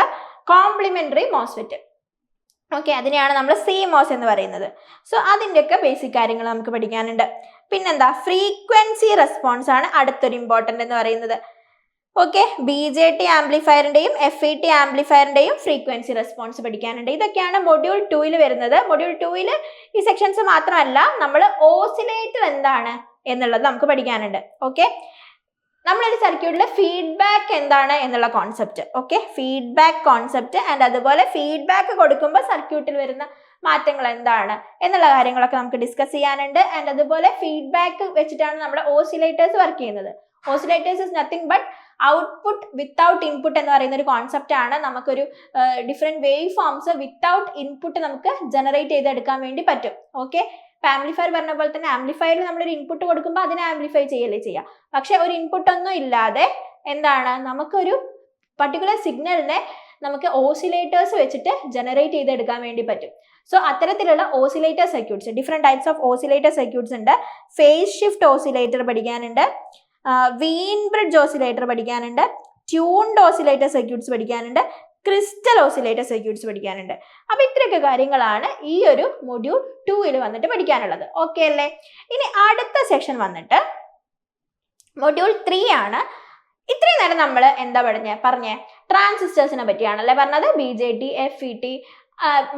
കോംപ്ലിമെന്ററി MOSFET. ഓക്കെ, അതിനെയാണ് നമ്മൾ CMOS എന്ന് പറയുന്നത്. സോ അതിൻ്റെയൊക്കെ ബേസിക് കാര്യങ്ങൾ നമുക്ക് പഠിക്കാനുണ്ട്. പിന്നെന്താ, ഫ്രീക്വൻസി റെസ്പോൺസ് ആണ് അടുത്തൊരു ഇമ്പോർട്ടൻ്റ് എന്ന് പറയുന്നത്. ഓക്കെ, BJT ആംപ്ലിഫയറിന്റെയും FET ആംപ്ലിഫയറിന്റെയും ഫ്രീക്വൻസി റെസ്പോൺസ് പഠിക്കാനുണ്ട്. ഇതൊക്കെയാണ് മൊഡ്യൂൾ 2 വരുന്നത്. മൊഡ്യൂൾ 2 ഈ സെക്ഷൻസ് മാത്രമല്ല, നമ്മൾ ഓസിലേറ്റർ എന്താണ് എന്നുള്ളത് നമുക്ക് പഠിക്കാനുണ്ട്. ഓക്കെ, നമ്മളൊരു സർക്യൂട്ടിൽ ഫീഡ്ബാക്ക് എന്താണ് എന്നുള്ള concept. Okay, feedback concept and അതുപോലെ ഫീഡ്ബാക്ക് കൊടുക്കുമ്പോൾ സർക്യൂട്ടിൽ വരുന്ന മാറ്റങ്ങൾ എന്താണ് എന്നുള്ള കാര്യങ്ങളൊക്കെ നമുക്ക് ഡിസ്കസ് ചെയ്യാനുണ്ട്. ആൻഡ് അതുപോലെ ഫീഡ്ബാക്ക് വെച്ചിട്ടാണ് നമ്മുടെ ഓസിലേറ്റേഴ്സ് വർക്ക് ചെയ്യുന്നത്. Oscillators is nothing but output without input എന്ന് പറയുന്ന ഒരു കോൺസെപ്റ്റ് ആണ്. നമുക്കൊരു different wave forms without input നമുക്ക് ജനറേറ്റ് ചെയ്തെടുക്കാൻ വേണ്ടി പറ്റും. ഓക്കെ, ആംപ്ലിഫയർ പറഞ്ഞ പോലെ തന്നെ ആംപ്ലിഫയറിൽ നമ്മളൊരു ഇൻപുട്ട് കൊടുക്കുമ്പോൾ അതിനെ ആംപ്ലിഫൈ ചെയ്യല്ലേ ചെയ്യാം. പക്ഷെ ഒരു ഇൻപുട്ട് ഒന്നും ഇല്ലാതെ എന്താണ്, നമുക്കൊരു പർട്ടിക്കുലർ സിഗ്നലിനെ നമുക്ക് ഓസിലേറ്റേഴ്സ് വെച്ചിട്ട് ജനറേറ്റ് ചെയ്തെടുക്കാൻ വേണ്ടി പറ്റും. സോ അത്തരത്തിലുള്ള oscillator circuits, different types of oscillator circuits ഉണ്ട്. ഫേസ് ഷിഫ്റ്റ് ഓസിലേറ്റർ പഠിക്കാനുണ്ട്. വീൻ ബ്രിഡ്ജ് ഓസിലേറ്റർ പഠിക്കാനുണ്ട്, ട്യൂൺഡ് ഓസിലേറ്റർ സർക്യൂട്ട്സ് പഠിക്കാനുണ്ട്, ക്രിസ്റ്റൽ ഓസിലേറ്റർ സർക്യൂട്ട്സ് പഠിക്കാനുണ്ട്. അപ്പൊ ഇത്രയൊക്കെ കാര്യങ്ങളാണ് ഈ ഒരു മൊഡ്യൂൾ 2 വന്നിട്ട് പഠിക്കാനുള്ളത്. ഓക്കെ അല്ലേ? ഇനി അടുത്ത സെക്ഷൻ വന്നിട്ട് മൊഡ്യൂൾ 3 ആണ്. ഇത്രയും നേരം നമ്മൾ എന്താ പറഞ്ഞേ ട്രാൻസിസ്റ്റേഴ്സിനെ പറ്റിയാണല്ലേ പറഞ്ഞത്. BJT, FET,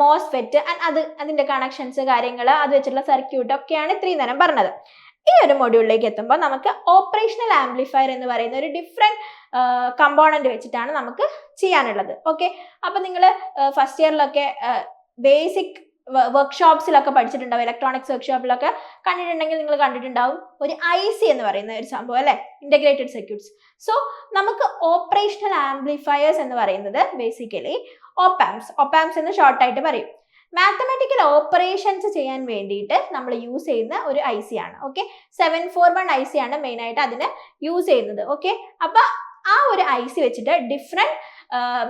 മോസ്ഫെറ്റ് ആൻഡ് അതിന്റെ കണക്ഷൻസ് കാര്യങ്ങൾ അത് വെച്ചിട്ടുള്ള സർക്യൂട്ട് ഒക്കെയാണ് ഇത്രയും നേരം പറഞ്ഞത്. ഈ ഒരു മൊഡ്യൂളിലേക്ക് എത്തുമ്പോൾ നമുക്ക് ഓപ്പറേഷണൽ ആംപ്ലിഫയർ എന്ന് പറയുന്ന ഒരു ഡിഫറെന്റ് കമ്പോണന്റ് വെച്ചിട്ടാണ് നമുക്ക് ചെയ്യാനുള്ളത്. ഓക്കെ, അപ്പൊ നിങ്ങൾ ഫസ്റ്റ് ഇയറിലൊക്കെ ബേസിക് വർക്ക്ഷോപ്സിലൊക്കെ പഠിച്ചിട്ടുണ്ടാവും, ഇലക്ട്രോണിക്സ് വർക്ക്ഷോപ്പിലൊക്കെ കണ്ടിട്ടുണ്ടെങ്കിൽ നിങ്ങൾ കണ്ടിട്ടുണ്ടാവും ഒരു IC എന്ന് പറയുന്ന ഒരു സംഭവം അല്ലെ, ഇന്റഗ്രേറ്റഡ് സർക്യൂട്ട്സ്. സോ നമുക്ക് ഓപ്പറേഷണൽ ആംപ്ലിഫയേഴ്സ് എന്ന് പറയുന്നത് ബേസിക്കലി ഒപാംസ് എന്ന് ഷോർട്ട് ആയിട്ട് പറയും. മാത്തമാറ്റിക്കൽ ഓപ്പറേഷൻസ് ചെയ്യാൻ വേണ്ടിയിട്ട് നമ്മൾ യൂസ് ചെയ്യുന്ന ഒരു IC ആണ്. ഓക്കെ, 741 IC ആണ് മെയിൻ ആയിട്ട് അതിന് യൂസ് ചെയ്യുന്നത്. ഓക്കെ, അപ്പൊ ആ ഒരു IC വെച്ചിട്ട് ഡിഫറെന്റ്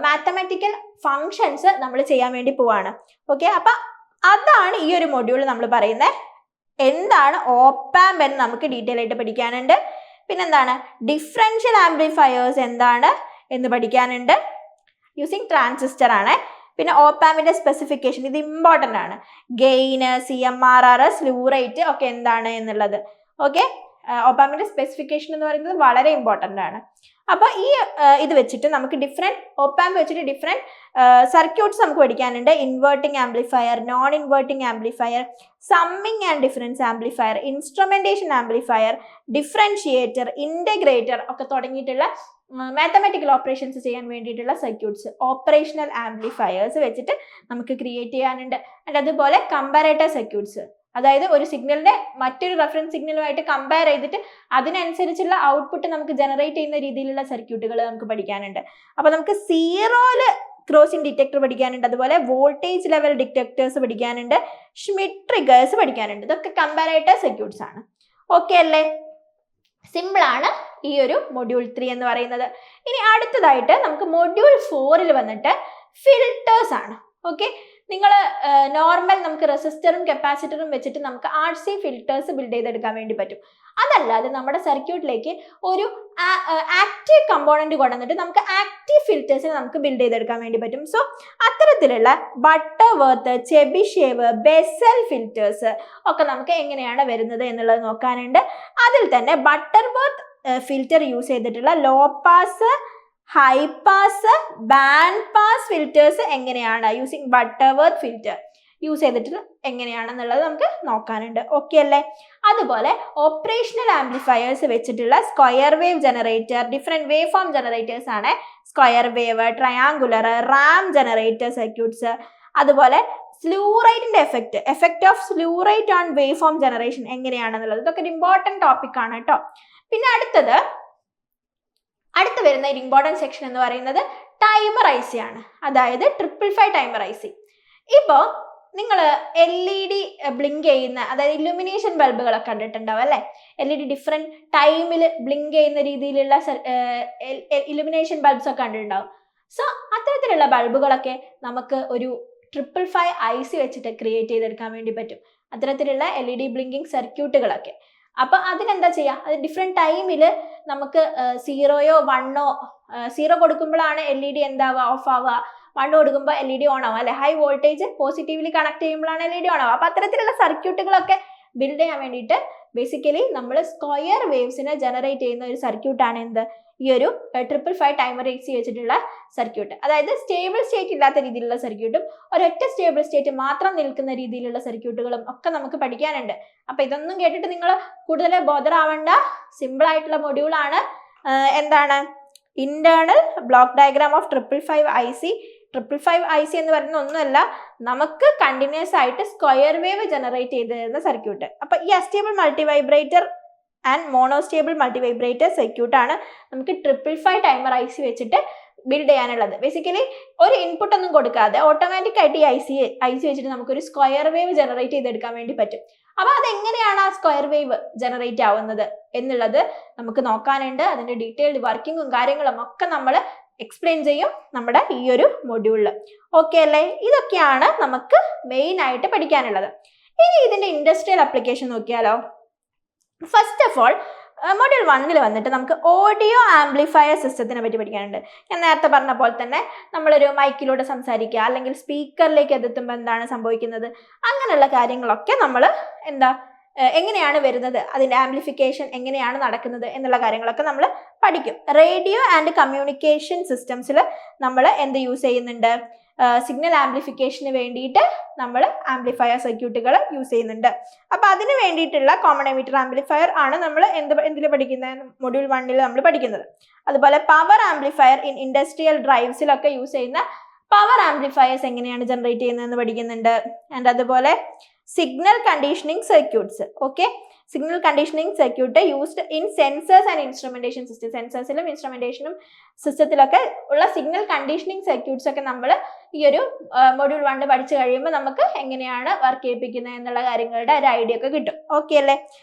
മാത്തമാറ്റിക്കൽ ഫങ്ഷൻസ് നമ്മൾ ചെയ്യാൻ വേണ്ടി പോവാണ്. ഓക്കെ, അപ്പൊ അതാണ് ഈ ഒരു മൊഡ്യൂൾ നമ്മൾ പറയുന്നത്. എന്താണ് ഓപ്പാമ്പ് എന്ന് നമുക്ക് ഡീറ്റെയിൽ ആയിട്ട് പഠിക്കാനുണ്ട്. പിന്നെന്താണ് ഡിഫറൻഷ്യൽ ആംപ്ലിഫയേഴ്സ് എന്താണ് എന്ന് പഠിക്കാനുണ്ട്. യൂസിങ് ട്രാൻസിസ്റ്റർ ആണ്. പിന്നെ ഓപ്പാമ്പിന്റെ സ്പെസിഫിക്കേഷൻ, ഇത് ഇമ്പോർട്ടൻ്റ് ആണ്. ഗെയിന്, CMRR, സ്ലൂ റേറ്റ് ഒക്കെ എന്താണ് എന്നുള്ളത്. ഓക്കെ, ഓപ്പാമ്പിന്റെ സ്പെസിഫിക്കേഷൻ എന്ന് പറയുന്നത് വളരെ ഇമ്പോർട്ടൻ്റ് ആണ്. അപ്പോൾ ഈ ഇത് വെച്ചിട്ട് നമുക്ക് ഓപ്പാമ്പ് വെച്ചിട്ട് ഡിഫറെന്റ് സർക്യൂട്ട്സ് നമുക്ക് പഠിക്കാനുണ്ട്. Inverting amplifier, non inverting amplifier, summing and difference amplifier, instrumentation amplifier, differentiator, integrator ഒക്കെ തുടങ്ങിയിട്ടുള്ള മാത്തമാറ്റിക്കൽ ഓപ്പറേഷൻസ് ചെയ്യാൻ വേണ്ടിയിട്ടുള്ള സർക്യൂട്ട്സ് ഓപ്പറേഷണൽ ആംപ്ലിഫയേഴ്സ് വെച്ചിട്ട് നമുക്ക് ക്രിയേറ്റ് ചെയ്യാനുണ്ട്. ആൻഡ് അതുപോലെ കമ്പാരേറ്റർ സർക്യൂട്ട്സ്, അതായത് ഒരു സിഗ്നലിനെ മറ്റൊരു റെഫറൻസ് സിഗ്നലുമായിട്ട് കമ്പയർ ചെയ്തിട്ട് അതിനനുസരിച്ചുള്ള ഔട്ട്പുട്ട് നമുക്ക് ജനറേറ്റ് ചെയ്യുന്ന രീതിയിലുള്ള സർക്യൂട്ടുകൾ നമുക്ക് പഠിക്കാനുണ്ട്. അപ്പൊ നമുക്ക് സീറോയില് ക്രോസിംഗ് ഡിറ്റക്ടർ പഠിക്കാനുണ്ട്, അതുപോലെ വോൾട്ടേജ് ലെവൽ ഡിറ്റക്ടേഴ്സ് പഠിക്കാനുണ്ട്, ഷ്മിറ്റ് ട്രിഗേഴ്സ് പഠിക്കാനുണ്ട്. ഇതൊക്കെ കമ്പാരേറ്റർ സർക്യൂട്ട്സ് ആണ്. ഓക്കെ അല്ലേ? സിമ്പിൾ ആണ് ഈ ഒരു മൊഡ്യൂൾ 3 എന്ന് പറയുന്നത്. ഇനി അടുത്തതായിട്ട് നമുക്ക് മൊഡ്യൂൾ 4 വന്നിട്ട് ഫിൽട്ടേഴ്സ് ആണ്. ഓക്കെ, നിങ്ങൾ നോർമൽ നമുക്ക് റെസിസ്റ്ററും കപ്പാസിറ്ററും വെച്ചിട്ട് നമുക്ക് RC ഫിൽട്ടേഴ്സ് ബിൽഡ് ചെയ്തെടുക്കാൻ വേണ്ടി പറ്റും. അതല്ലാതെ നമ്മുടെ സർക്യൂട്ടിലേക്ക് ഒരു ആക്റ്റീവ് കമ്പോണന്റ് കൊണ്ടുവന്നിട്ട് നമുക്ക് ആക്റ്റീവ് ഫിൽറ്റേഴ്സിനെ നമുക്ക് ബിൽഡ് ചെയ്തെടുക്കാൻ വേണ്ടി പറ്റും. സോ അത്തരത്തിലുള്ള ബട്ടർവർത്ത്, ചെബിഷേവ്, ബെസൽ ഫിൽറ്റേഴ്സ് ഒക്കെ നമുക്ക് എങ്ങനെയാണ് വരുന്നത് എന്നുള്ളത് നോക്കാനുണ്ട്. അതിൽ തന്നെ ബട്ടർവർത്ത് ഫിൽറ്റർ യൂസ് ചെയ്തിട്ടുള്ള low pass, high pass, band pass filters എങ്ങനെയാണ് യൂസിങ് ബട്ടർവർത്ത് ഫിൽറ്റർ യൂസ് ചെയ്തിട്ട് എങ്ങനെയാണെന്നുള്ളത് നമുക്ക് നോക്കാനുണ്ട്. ഓക്കെ അല്ലേ? അതുപോലെ ഓപ്പറേഷണൽ ആംപ്ലിഫയേഴ്സ് വെച്ചിട്ടുള്ള square wave generator, different wave form generators ആണ്. Square wave, triangular, ramp generator circuits. അതുപോലെ സ്ലൂ റേറ്റിന്റെ effect of slew rate on wave form generation എങ്ങനെയാണെന്നുള്ളത്, ഇതൊക്കെ ഒരു ഇമ്പോർട്ടൻറ്റ് ടോപ്പിക് ആണ് കേട്ടോ. പിന്നെ അടുത്ത് വരുന്ന ഒരു ഇമ്പോർട്ടൻറ്റ് സെക്ഷൻ എന്ന് പറയുന്നത് ടൈമർ IC ആണ്, അതായത് 555 ടൈമർ IC. ഇപ്പോൾ നിങ്ങൾ LED ബ്ലിങ്ക് ചെയ്യുന്ന, അതായത് ഇലുമിനേഷൻ ബൾബുകളൊക്കെ കണ്ടിട്ടുണ്ടാവും അല്ലേ? LED ഡിഫറെന്റ് ടൈമിൽ ബ്ലിങ്ക് ചെയ്യുന്ന രീതിയിലുള്ള ഇലുമിനേഷൻ ബൾബ്സ് ഒക്കെ കണ്ടിട്ടുണ്ടാവും. സോ അത്തരത്തിലുള്ള ബൾബുകളൊക്കെ നമുക്ക് ഒരു 555 IC വെച്ചിട്ട് ക്രിയേറ്റ് ചെയ്തെടുക്കാൻ വേണ്ടി പറ്റും. അത്തരത്തിലുള്ള LED ബ്ലിങ്കിങ് സർക്യൂട്ടുകളൊക്കെ. അപ്പൊ അതിനെന്താ ചെയ്യുക? അത് ഡിഫറെന്റ് ടൈമിൽ നമുക്ക് 0യോ 1ഓ, 0 കൊടുക്കുമ്പോഴാണ് LED എന്താവുക, ഓഫ് ആവുക. 1 കൊടുക്കുമ്പോൾ LED ഓൺ ആവും അല്ലെ? ഹൈ വോൾട്ടേജ് പോസിറ്റീവ്ലി കണക്ട് ചെയ്യുമ്പോഴാണ് LED ഓൺ ആവുക. അപ്പൊ അത്തരത്തിലുള്ള സർക്യൂട്ടുകളൊക്കെ ബിൽഡ് ചെയ്യാൻ വേണ്ടിയിട്ട് ബേസിക്കലി നമ്മൾ സ്ക്വയർ വേവ്സിനെ ജനറേറ്റ് ചെയ്യുന്ന ഒരു സർക്യൂട്ടാണ് എന്ത്, ഈ ഒരു 555 ടൈമർ IC വെച്ചിട്ടുള്ള സർക്യൂട്ട്. അതായത് സ്റ്റേബിൾ സ്റ്റേറ്റ് ഇല്ലാത്ത രീതിയിലുള്ള സർക്യൂട്ടും ഒരൊറ്റ സ്റ്റേബിൾ സ്റ്റേറ്റ് മാത്രം നിൽക്കുന്ന രീതിയിലുള്ള സർക്യൂട്ടുകളും ഒക്കെ നമുക്ക് പഠിക്കാനുണ്ട്. അപ്പൊ ഇതൊന്നും കേട്ടിട്ട് നിങ്ങൾ കൂടുതൽ ബോദർ ആവേണ്ട, സിമ്പിൾ ആയിട്ടുള്ള മൊഡ്യൂൾ ആണ്. എന്താണ് internal block diagram of 555 IC. 555 IC എന്ന് പറയുന്ന ഒന്നുമല്ല, നമുക്ക് കണ്ടിന്യൂസ് ആയിട്ട് സ്ക്വയർ വേവ് ജനറേറ്റ് ചെയ്ത് തരുന്ന സർക്യൂട്ട്. അപ്പൊ ഈ astable multivibrator and monostable multivibrator circuit ആണ് നമുക്ക് 555 ടൈമർ IC വെച്ചിട്ട് ബിൽഡ് ചെയ്യാനുള്ളത്. ബേസിക്കലി ഒരു ഇൻപുട്ട് ഒന്നും കൊടുക്കാതെ ഓട്ടോമാറ്റിക് ആയിട്ട് ഈ IC വെച്ചിട്ട് നമുക്കൊരു സ്ക്വയർ വേവ് ജനറേറ്റ് ചെയ്തെടുക്കാൻ വേണ്ടി പറ്റും. അപ്പൊ അതെങ്ങനെയാണ് ആ സ്ക്വയർ വേവ് ജനറേറ്റ് ആവുന്നത് എന്നുള്ളത് നമുക്ക് നോക്കാനുണ്ട്. അതിന്റെ ഡീറ്റെയിൽഡ് വർക്കിങ്ങും കാര്യങ്ങളും ഒക്കെ നമ്മൾ എക്സ്പ്ലെയിൻ ചെയ്യും നമ്മുടെ ഈ ഒരു മൊഡ്യൂളിൽ. ഓക്കെ അല്ലേ? ഇതൊക്കെയാണ് നമുക്ക് മെയിൻ ആയിട്ട് പഠിക്കാനുള്ളത്. ഇനി ഇതിന്റെ ഇൻഡസ്ട്രിയൽ ആപ്ലിക്കേഷൻ നോക്കിയാലോ. ഫസ്റ്റ് ഓഫ് ഓൾ മൊഡ്യൂൾ 1 വന്നിട്ട് നമുക്ക് ഓഡിയോ ആംപ്ലിഫയർ സിസ്റ്റത്തിനെ പറ്റി പഠിക്കാനുണ്ട്. ഞാൻ നേരത്തെ പറഞ്ഞ പോലെ തന്നെ നമ്മളൊരു മൈക്കിലൂടെ സംസാരിക്കുക അല്ലെങ്കിൽ സ്പീക്കറിലേക്ക് എത്തുമ്പോൾ എന്താണ് സംഭവിക്കുന്നത്, അങ്ങനെയുള്ള കാര്യങ്ങളൊക്കെ നമ്മൾ എങ്ങനെയാണ് വരുന്നത്, അതിൻ്റെ ആംപ്ലിഫിക്കേഷൻ എങ്ങനെയാണ് നടക്കുന്നത് എന്നുള്ള കാര്യങ്ങളൊക്കെ നമ്മൾ പഠിക്കും. റേഡിയോ ആൻഡ് കമ്മ്യൂണിക്കേഷൻ സിസ്റ്റംസിൽ നമ്മൾ എന്ത് യൂസ് ചെയ്യുന്നുണ്ട്, സിഗ്നൽ ആംപ്ലിഫിക്കേഷന് വേണ്ടിയിട്ട് നമ്മൾ ആംപ്ലിഫയർ സർക്യൂട്ടുകൾ യൂസ് ചെയ്യുന്നുണ്ട്. അപ്പോൾ അതിന് വേണ്ടിയിട്ടുള്ള കോമൺ എമിറ്റർ ആംപ്ലിഫയർ ആണ് നമ്മൾ എന്തിൽ പഠിക്കുന്നത്, മൊഡ്യൂൾ 1 നമ്മൾ പഠിക്കുന്നത്. അതുപോലെ പവർ ആംപ്ലിഫയർ ഇൻ ഇൻഡസ്ട്രിയൽ ഡ്രൈവ്സിലൊക്കെ യൂസ് ചെയ്യുന്ന പവർ ആംപ്ലിഫയേഴ്സ് എങ്ങനെയാണ് ജനറേറ്റ് ചെയ്യുന്നതെന്ന് പഠിക്കുന്നുണ്ട്. ആൻഡ് അതുപോലെ signal conditioning circuits. Okay, signal conditioning circuit used in sensors and instrumentation system. സെൻസേഴ്സിലും ഇൻസ്ട്രുമെന്റേഷനും സിസ്റ്റത്തിലൊക്കെ ഉള്ള സിഗ്നൽ കണ്ടീഷനിങ് സർക്യൂട്ട്സ് ഒക്കെ നമ്മൾ ഈ ഒരു മൊഡ്യൂൾ 1 പഠിച്ചു കഴിയുമ്പോൾ നമുക്ക് എങ്ങനെയാണ് വർക്ക് ചെയ്യിപ്പിക്കുന്നത് എന്നുള്ള കാര്യങ്ങളുടെ ഒരു ഐഡിയ ഒക്കെ കിട്ടും. ഓക്കെ അല്ലേ?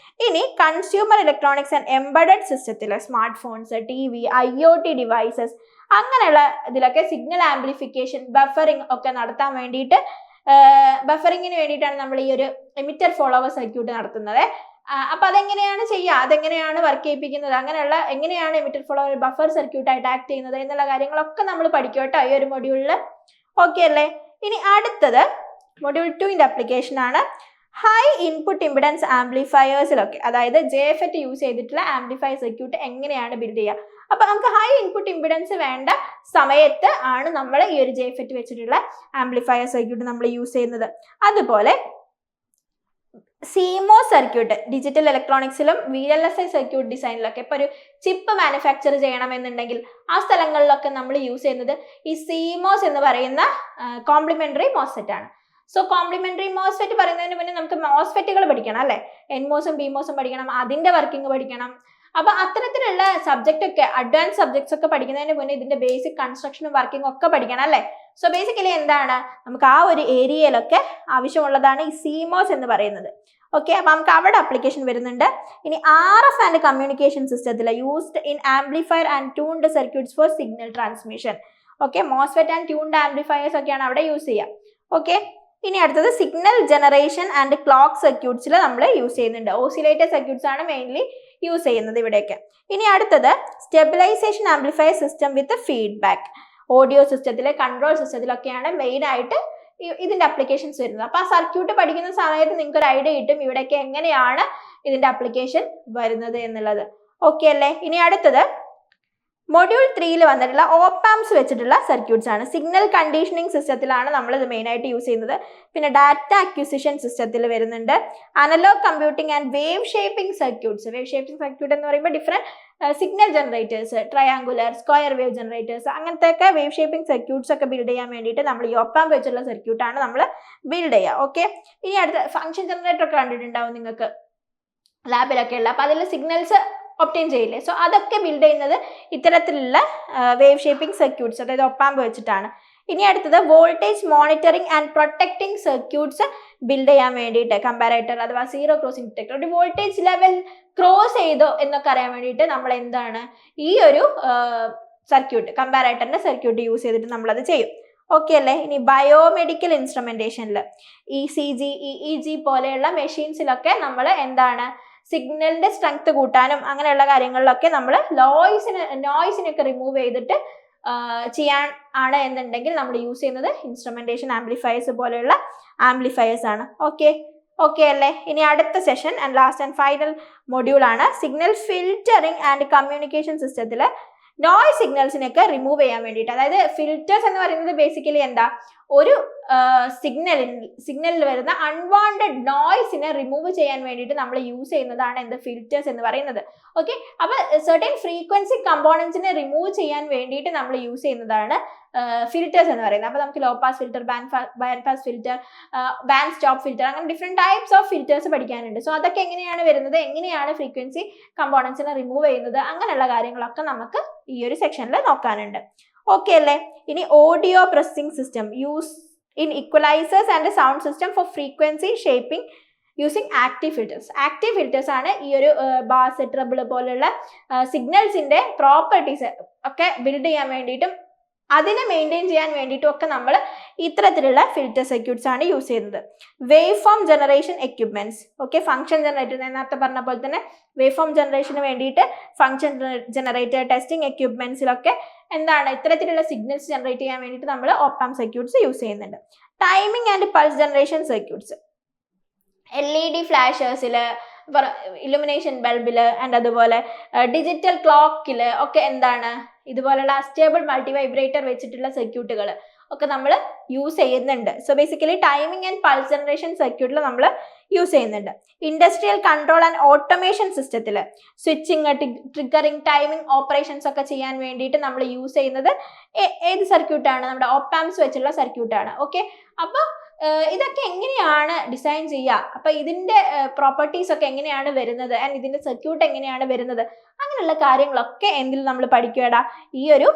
ഇനി കൺസ്യൂമർ ഇലക്ട്രോണിക്സ് ആൻഡ് എംബഡഡ് സിസ്റ്റത്തിൽ smart phones, TV, IoT devices അങ്ങനെയുള്ള ഇതിലൊക്കെ സിഗ്നൽ ആംപ്ലിഫിക്കേഷൻ, ബഫറിംഗ് ഒക്കെ നടത്താൻ വേണ്ടിയിട്ട് ബഫറിങ്ങിന് വേണ്ടിയിട്ടാണ് നമ്മൾ ഈ ഒരു എമിറ്റർ ഫോളോവർ സർക്യൂട്ട് നടത്തുന്നത്. അപ്പൊ അതെങ്ങനെയാണ് ചെയ്യുക, അതെങ്ങനെയാണ് വർക്ക് ചെയ്യിപ്പിക്കുന്നത്, അങ്ങനെയുള്ള എങ്ങനെയാണ് എമിറ്റർ ഫോളോവർ ബഫർ സർക്യൂട്ടായിട്ട് ആക്ട് ചെയ്യുന്നത് എന്നുള്ള കാര്യങ്ങളൊക്കെ നമ്മൾ പഠിക്കും കേട്ടോ ഈ ഒരു മൊഡ്യൂളിൽ. ഓക്കെ അല്ലേ? ഇനി അടുത്തത് മൊഡ്യൂൾ 2 ആപ്ലിക്കേഷൻ ആണ് ഹൈ ഇൻപുട്ട് ഇമ്പിഡൻസ് ആംപ്ലിഫയേഴ്സിലൊക്കെ, അതായത് JFET യൂസ് ചെയ്തിട്ടുള്ള ആംപ്ലിഫയർ സർക്യൂട്ട് എങ്ങനെയാണ് ബിൽഡ് ചെയ്യുക. അപ്പൊ നമുക്ക് ഹൈ ഇൻപുട്ട് ഇമ്പിഡൻസ് വേണ്ട സമയത്ത് ആണ് നമ്മൾ ഈ ഒരു JFET വെച്ചിട്ടുള്ള ആംപ്ലിഫയർ സർക്യൂട്ട് നമ്മൾ യൂസ് ചെയ്യുന്നത്. അതുപോലെ CMOS സർക്യൂട്ട് ഡിജിറ്റൽ ഇലക്ട്രോണിക്സിലും VLSI സർക്യൂട്ട് ഡിസൈനിലൊക്കെ ഇപ്പോൾ ഒരു ചിപ്പ് മാനുഫാക്ചർ ചെയ്യണമെന്നുണ്ടെങ്കിൽ ആ സ്ഥലങ്ങളിലൊക്കെ നമ്മൾ യൂസ് ചെയ്യുന്നത് ഈ CMOS എന്ന് പറയുന്ന കോംപ്ലിമെന്ററി മോസ്ഫെറ്റ് ആണ്. സോ കോംപ്ലിമെന്ററി മോസ്ഫെറ്റ് പറയുന്നതിന് മുന്നേ നമുക്ക് മോസ്ഫെറ്റുകൾ പഠിക്കണം അല്ലേ, NMOSും PMOSും പഠിക്കണം, അതിന്റെ വർക്കിംഗ് പഠിക്കണം. അപ്പൊ അത്തരത്തിലുള്ള സബ്ജക്റ്റ് ഒക്കെ അഡ്വാൻസ് സബ്ജക്ട്സ് ഒക്കെ പഠിക്കുന്നതിന് മുന്നേ ഇതിന്റെ ബേസിക് കൺസ്ട്രക്ഷനും വർക്കിംഗ് ഒക്കെ പഠിക്കണം അല്ലേ. സോ ബേസിക്കലി എന്താണ് നമുക്ക് ആ ഒരു ഏരിയയിലൊക്കെ ആവശ്യമുള്ളതാണ് ഈ CMOS എന്ന് പറയുന്നത്. ഓക്കെ, അപ്പൊ നമുക്ക് അവിടെ അപ്ലിക്കേഷൻ വരുന്നുണ്ട്. ഇനി RF ആൻഡ് കമ്മ്യൂണിക്കേഷൻ സിസ്റ്റത്തിൽ used in amplifier and tuned circuits for signal transmission. Okay, MOSFET and tuned amplifiers ഒക്കെയാണ് അവിടെ യൂസ് ചെയ്യുക. ഓക്കെ, ഇനി അടുത്തത് സിഗ്നൽ ജനറേഷൻ ആൻഡ് ക്ലോക്ക് സർക്യൂട്ട്സിൽ നമ്മൾ യൂസ് ചെയ്യുന്നുണ്ട്. ഓസിലേറ്റർ സർക്യൂട്ട്സ് ആണ് മെയിൻലി യൂസ് ചെയ്യുന്നത് ഇവിടെയൊക്കെ. ഇനി അടുത്തത് stabilisation amplifier system with feedback. Audio സിസ്റ്റത്തിൽ, കൺട്രോൾ സിസ്റ്റത്തിലൊക്കെയാണ് മെയിൻ ആയിട്ട് ഇതിന്റെ അപ്ലിക്കേഷൻസ് വരുന്നത്. അപ്പൊ ആ സർക്യൂട്ട് പഠിക്കുന്ന സമയത്ത് നിങ്ങൾക്ക് ഒരു ഐഡിയ കിട്ടും ഇവിടെയൊക്കെ എങ്ങനെയാണ് ഇതിന്റെ അപ്ലിക്കേഷൻ വരുന്നത് എന്നുള്ളത്. ഓക്കെ അല്ലേ? ഇനി അടുത്തത് മൊഡ്യൂൾ 3 വന്നിട്ടുള്ള ഓപ്പാംസ് വെച്ചിട്ടുള്ള സർക്യൂട്ട്സ് ആണ്. സിഗ്നൽ കണ്ടീഷനിങ് സിസ്റ്റത്തിലാണ് നമ്മൾ ഇത് മെയിൻ ആയിട്ട് യൂസ് ചെയ്യുന്നത്. പിന്നെ ഡാറ്റ അക്വിസിഷൻ സിസ്റ്റത്തിൽ വരുന്നുണ്ട്. Analog computing and wave shaping circuits. Wave shaping circuit എന്ന് പറയുമ്പോൾ different signal generators, triangular, square wave generators, അങ്ങനത്തെ ഒക്കെ വേവ് ഷേപ്പിംഗ് സർക്യൂട്ട്സ് ഒക്കെ ബിൽഡ് ചെയ്യാൻ വേണ്ടിയിട്ട് നമ്മൾ ഈ ഓപ്പാം വെച്ചുള്ള സർക്യൂട്ടാണ് നമ്മൾ ബിൽഡ് ചെയ്യുക. ഓക്കെ, ഇനി അടുത്ത ഫംഗ്ഷൻ ജനറേറ്റർ ഒക്കെ കണ്ടിട്ടുണ്ടാവും നിങ്ങൾക്ക് ലാബിലൊക്കെ ഉള്ള. അപ്പൊ അതിൽ സിഗ്നൽസ് ഒപ്റ്റെയിൻ ചെയ്യില്ലേ, സോ അതൊക്കെ ബിൽഡ് ചെയ്യുന്നത് ഇത്തരത്തിലുള്ള വേവ് ഷേപ്പിംഗ് സർക്യൂട്ട്സ്, അതായത് ഒപ്പാമ്പ് വെച്ചിട്ടാണ്. ഇനി അടുത്തത് voltage monitoring and protecting circuits build ചെയ്യാൻ വേണ്ടിയിട്ട് കമ്പാരേറ്റർ അഥവാ സീറോ ക്രോസിംഗ് ഡിറ്റക്ടർ, ഒരു വോൾട്ടേജ് ലെവൽ ക്രോസ് ചെയ്തോ എന്നൊക്കെ അറിയാൻ വേണ്ടിയിട്ട് നമ്മൾ എന്താണ് ഈ ഒരു സർക്യൂട്ട്, കമ്പാരേറ്ററിന്റെ സർക്യൂട്ട് യൂസ് ചെയ്തിട്ട് നമ്മളത് ചെയ്യും. ഓക്കെ അല്ലേ? ഇനി ബയോമെഡിക്കൽ ഇൻസ്ട്രുമെന്റേഷനിൽ ECG, EEG പോലെയുള്ള മെഷീൻസിലൊക്കെ നമ്മൾ എന്താണ് സിഗ്നലിന്റെ സ്ട്രെങ്ത് കൂട്ടാനും അങ്ങനെയുള്ള കാര്യങ്ങളിലൊക്കെ നമ്മൾ നോയ്സിനൊക്കെ റിമൂവ് ചെയ്തിട്ട് ചെയ്യാൻ ആണ് എന്നുണ്ടെങ്കിൽ നമ്മൾ യൂസ് ചെയ്യുന്നത് ഇൻസ്ട്രുമെന്റേഷൻ ആംപ്ലിഫയേഴ്സ് പോലെയുള്ള ആംപ്ലിഫയേഴ്സ് ആണ്. ഓക്കെ അല്ലേ? ഇനി അടുത്ത session and last and final module ആണ് സിഗ്നൽ ഫിൽറ്ററിംഗ് ആൻഡ് കമ്മ്യൂണിക്കേഷൻ സിസ്റ്റത്തിൽ നോയ്സ് സിഗ്നൽസിനൊക്കെ റിമൂവ് ചെയ്യാൻ വേണ്ടിയിട്ട്. അതായത് ഫിൽറ്റേഴ്സ് എന്ന് പറയുന്നത് ബേസിക്കലി എന്താ, ഒരു സിഗ്നലിൽ വരുന്ന അൺവാണ്ടഡ് നോയ്സിനെ റിമൂവ് ചെയ്യാൻ വേണ്ടിയിട്ട് നമ്മൾ യൂസ് ചെയ്യുന്നതാണ് എന്ത് ഫിൽറ്റേഴ്സ് എന്ന് പറയുന്നത്. ഓക്കെ, അപ്പൊ സെർട്ടൻ ഫ്രീക്വൻസി കമ്പോണൻസിനെ റിമൂവ് ചെയ്യാൻ വേണ്ടിയിട്ട് നമ്മൾ യൂസ് ചെയ്യുന്നതാണ് ഫിൽറ്റേഴ്സ് എന്ന് പറയുന്നത്. അപ്പൊ നമുക്ക് low pass filter, band pass filter, band stop filter, അങ്ങനെ ഡിഫറെന്റ് ടൈപ്സ് ഓഫ് ഫിൽറ്റേഴ്സ് പഠിക്കാനുണ്ട്. സോ അതൊക്കെ എങ്ങനെയാണ് വരുന്നത്, എങ്ങനെയാണ് ഫ്രീക്വൻസി കമ്പോണൻസിനെ റിമൂവ് ചെയ്യുന്നത്, അങ്ങനെയുള്ള കാര്യങ്ങളൊക്കെ നമുക്ക് ഈ ഒരു സെക്ഷനിൽ നോക്കാനുണ്ട്. ഓക്കെ അല്ലേ? ഇനി audio processing system use in equalizers and sound system for frequency shaping using active filters. Active filters ആണ് ഈ ഒരു ബാസ്, ട്രബിൾ പോലുള്ള സിഗ്നൽസിന്റെ പ്രോപ്പർട്ടീസ് ഒക്കെ ബിൽഡ് ചെയ്യാൻ വേണ്ടിയിട്ടും അതിനെ മെയിൻറ്റെയിൻ ചെയ്യാൻ വേണ്ടിയിട്ടും ഒക്കെ നമ്മൾ ഇത്തരത്തിലുള്ള ഫിൽറ്റർ സർക്യൂട്ട്സ് ആണ് യൂസ് ചെയ്യുന്നത്. Wave form generation equipments, okay, function generator, ഞാൻ നേരത്തെ പറഞ്ഞ പോലെ തന്നെ വേവ് ഫോം ജനറേഷന് വേണ്ടിയിട്ട് ഫംഗ്ഷൻ ജനറേറ്റർ, ടെസ്റ്റിംഗ് എക്യുപ്മെന്റ്സിലൊക്കെ എന്താണ് ഇത്തരത്തിലുള്ള സിഗ്നൽസ് ജനറേറ്റ് ചെയ്യാൻ വേണ്ടിയിട്ട് നമ്മൾ ഓപ്പ്-ആംപ് സർക്യൂട്ട്സ് യൂസ് ചെയ്യുന്നുണ്ട്. Timing and pulse generation circuits, LED ഫ്ലാഷേഴ്സിൽ, ഇലുമിനേഷൻ ബൾബിൽ ആൻഡ് അതുപോലെ ഡിജിറ്റൽ ക്ലോക്കിൽ ഒക്കെ എന്താണ് ഇതുപോലുള്ള അസ്റ്റേബിൾ മൾട്ടി വൈബ്രേറ്റർ വെച്ചിട്ടുള്ള സർക്യൂട്ടുകൾ ഒക്കെ നമ്മൾ യൂസ് ചെയ്യുന്നുണ്ട്. So basically timing and pulse generation സർക്യൂട്ടിൽ നമ്മൾ യൂസ് ചെയ്യുന്നുണ്ട്. ഇൻഡസ്ട്രിയൽ കൺട്രോൾ ആൻഡ് ഓട്ടോമേഷൻ സിസ്റ്റത്തിൽ സ്വിച്ചിങ്, ട്രിഗറിങ്, ടൈമിംഗ് ഓപ്പറേഷൻസ് ഒക്കെ ചെയ്യാൻ വേണ്ടിയിട്ട് നമ്മൾ യൂസ് ചെയ്യുന്നത് ഏത് സർക്യൂട്ടാണ്? നമ്മുടെ ഓപ്പ്-ആംപ്സ് വെച്ചുള്ള സർക്യൂട്ടാണ്. ഓക്കെ, അപ്പോൾ ഇതൊക്കെ എങ്ങനെയാണ് ഡിസൈൻ ചെയ്യുക, അപ്പൊ ഇതിന്റെ പ്രോപ്പർട്ടീസ് ഒക്കെ എങ്ങനെയാണ് വരുന്നത് ആൻഡ് ഇതിന്റെ സർക്യൂട്ട് എങ്ങനെയാണ് വരുന്നത്, അങ്ങനെയുള്ള കാര്യങ്ങളൊക്കെ എന്തിൽ നമ്മൾ പഠിക്കുകടാ ഈ ഒരു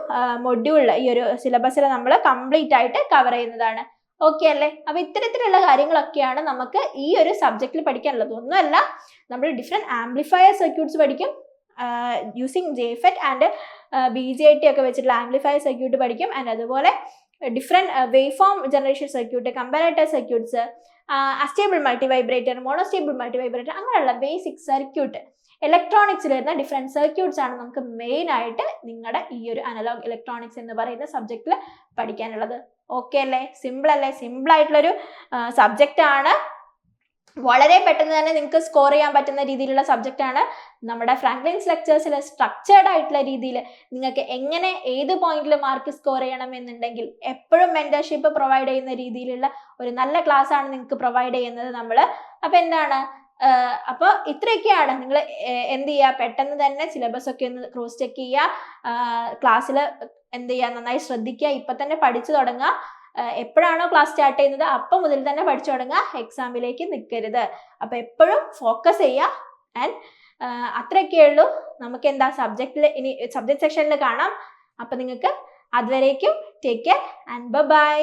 മൊഡ്യൂളിൽ, ഈ ഒരു സിലബസിൽ നമ്മൾ കംപ്ലീറ്റ് ആയിട്ട് കവർ ചെയ്യുന്നതാണ്. ഓക്കെ അല്ലേ? അപ്പൊ ഇത്തരത്തിലുള്ള കാര്യങ്ങളൊക്കെയാണ് നമുക്ക് ഈ ഒരു സബ്ജക്റ്റിൽ പഠിക്കാനുള്ളത്. ഒന്നുമല്ല, നമ്മൾ ഡിഫറെന്റ് ആംപ്ലിഫയർ സർക്യൂട്ട്സ് പഠിക്കും, യൂസിങ് JFET ആൻഡ് BJT ഒക്കെ വെച്ചിട്ടുള്ള ആംപ്ലിഫയർ സർക്യൂട്ട് പഠിക്കും. ആൻഡ് അതുപോലെ different wave form generation circuit, comparator circuits, astable multi vibrator, monostable multi vibrator, അങ്ങനെയുള്ള ബേസിക് സർക്യൂട്ട് ഇലക്ട്രോണിക്സിൽ വരുന്ന ഡിഫറെന്റ് സർക്യൂട്ട്സ് ആണ് നമുക്ക് മെയിൻ ആയിട്ട് നിങ്ങളുടെ ഈ ഒരു അനലോഗ് ഇലക്ട്രോണിക്സ് എന്ന് പറയുന്ന സബ്ജക്റ്റിൽ പഠിക്കാനുള്ളത്. ഓക്കെ അല്ലേ? സിമ്പിൾ അല്ലേ? സിമ്പിൾ ആയിട്ടുള്ളൊരു സബ്ജക്റ്റ് ആണ്. വളരെ പെട്ടെന്ന് തന്നെ നിങ്ങൾക്ക് സ്കോർ ചെയ്യാൻ പറ്റുന്ന രീതിയിലുള്ള സബ്ജക്റ്റ് ആണ്. നമ്മുടെ ഫ്രാങ്ക്ലിൻസ് ലെക്ചേഴ്സിൽ സ്ട്രക്ചേർഡ് ആയിട്ടുള്ള രീതിയിൽ നിങ്ങൾക്ക് എങ്ങനെ ഏത് പോയിന്റിൽ മാർക്ക് സ്കോർ ചെയ്യണം എന്നുണ്ടെങ്കിൽ എപ്പോഴും മെന്റർഷിപ്പ് പ്രൊവൈഡ് ചെയ്യുന്ന രീതിയിലുള്ള ഒരു നല്ല ക്ലാസ് ആണ് നിങ്ങൾക്ക് പ്രൊവൈഡ് ചെയ്യുന്നത് നമ്മൾ. അപ്പൊ എന്താണ്, അപ്പോൾ ഇത്രയൊക്കെയാണ്. നിങ്ങൾ എന്ത് ചെയ്യുക, പെട്ടെന്ന് തന്നെ സിലബസ് ഒക്കെ ഒന്ന് ക്രോസ് ചെക്ക് ചെയ്യുക, ക്ലാസ്സിൽ എന്ത് ചെയ്യുക, നന്നായി ശ്രദ്ധിക്കുക, ഇപ്പൊ തന്നെ പഠിച്ചു തുടങ്ങുക. എപ്പോഴാണോ ക്ലാസ് സ്റ്റാർട്ട് ചെയ്യുന്നത് അപ്പം മുതൽ തന്നെ പഠിച്ചു തുടങ്ങുക, എക്സാമിലേക്ക് നിൽക്കരുത്. അപ്പൊ എപ്പോഴും ഫോക്കസ് ചെയ്യുക. ആൻഡ് അത്രയൊക്കെ ഉള്ളൂ. നമുക്ക് എന്താ സബ്ജക്റ്റിൽ ഇനി സബ്ജക്ട് സെക്ഷനിൽ കാണാം. അപ്പൊ നിങ്ങൾക്ക് അതുവരേക്കും ടേക്ക് കെയർ ആൻഡ് ബൈ.